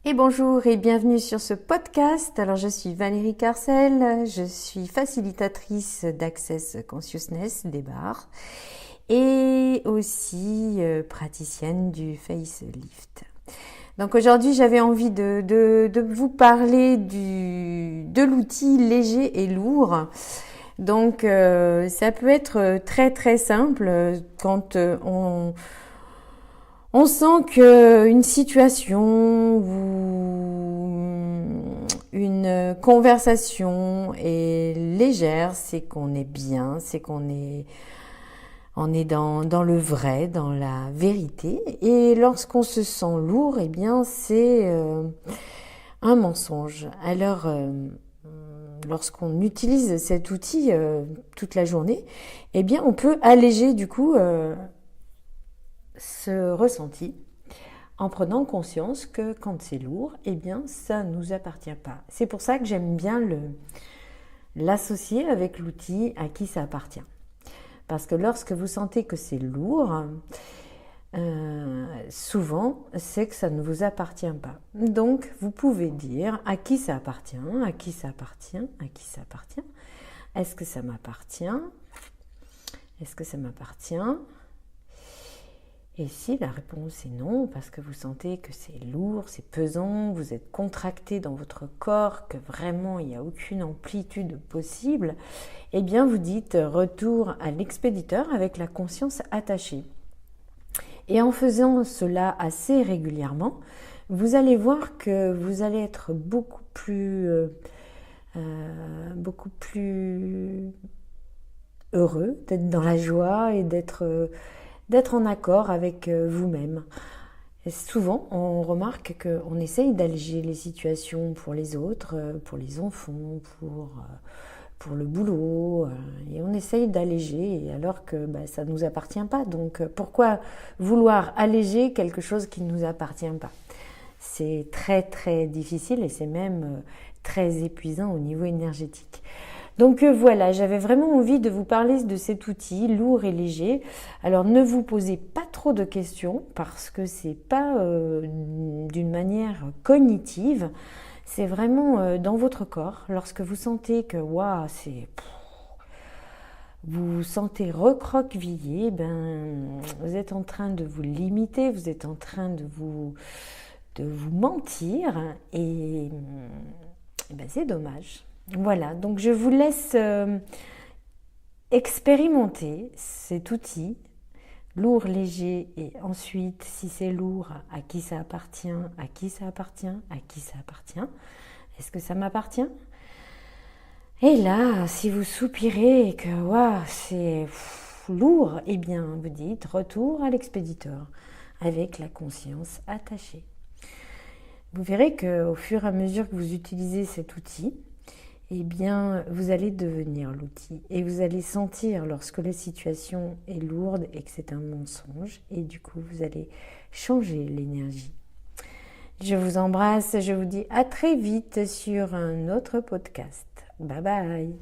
Et bonjour et bienvenue sur ce podcast. Alors je suis Valérie Carcel, je suis facilitatrice d'Access Consciousness des bars et aussi praticienne du facelift. Donc aujourd'hui j'avais envie de vous parler de l'outil léger et lourd. Donc ça peut être très très simple quand on sent qu'une situation ou une conversation est légère, c'est qu'on est bien, c'est qu'on est, on est dans le vrai, dans la vérité. Et lorsqu'on se sent lourd, eh bien c'est un mensonge. Alors lorsqu'on utilise cet outil toute la journée, eh bien on peut alléger du coup ce ressenti en prenant conscience que quand c'est lourd, eh bien ça ne nous appartient pas. C'est pour ça que j'aime bien l'associer avec l'outil à qui ça appartient. Parce que lorsque vous sentez que c'est lourd, souvent c'est que ça ne vous appartient pas. Donc vous pouvez dire à qui ça appartient, à qui ça appartient, à qui ça appartient. Est-ce que ça m'appartient? Est-ce que ça m'appartient? Et si la réponse est non, parce que vous sentez que c'est lourd, c'est pesant, vous êtes contracté dans votre corps, que vraiment il n'y a aucune amplitude possible, eh bien vous dites retour à l'expéditeur avec la conscience attachée. Et en faisant cela assez régulièrement, vous allez voir que vous allez être beaucoup plus heureux, d'être dans la joie et d'être en accord avec vous-même. Et souvent, on remarque qu'on essaye d'alléger les situations pour les autres, pour les enfants, pour le boulot, et on essaye d'alléger alors que ça ne nous appartient pas. Donc pourquoi vouloir alléger quelque chose qui ne nous appartient pas? C'est très très difficile et c'est même très épuisant au niveau énergétique. Donc voilà, j'avais vraiment envie de vous parler de cet outil lourd et léger. Alors ne vous posez pas trop de questions parce que c'est pas d'une manière cognitive, c'est vraiment dans votre corps. Lorsque vous sentez que waouh, vous vous sentez recroquevillé, vous êtes en train de vous limiter, vous êtes en train de vous mentir et c'est dommage. Voilà, donc je vous laisse expérimenter cet outil lourd, léger, et ensuite, si c'est lourd, à qui ça appartient, à qui ça appartient, à qui ça appartient. Est-ce que ça m'appartient? Et là, si vous soupirez et que c'est lourd, eh bien, vous dites retour à l'expéditeur avec la conscience attachée. Vous verrez qu'au fur et à mesure que vous utilisez cet outil, eh bien, vous allez devenir l'outil et vous allez sentir lorsque la situation est lourde et que c'est un mensonge et du coup, vous allez changer l'énergie. Je vous embrasse, je vous dis à très vite sur un autre podcast. Bye bye!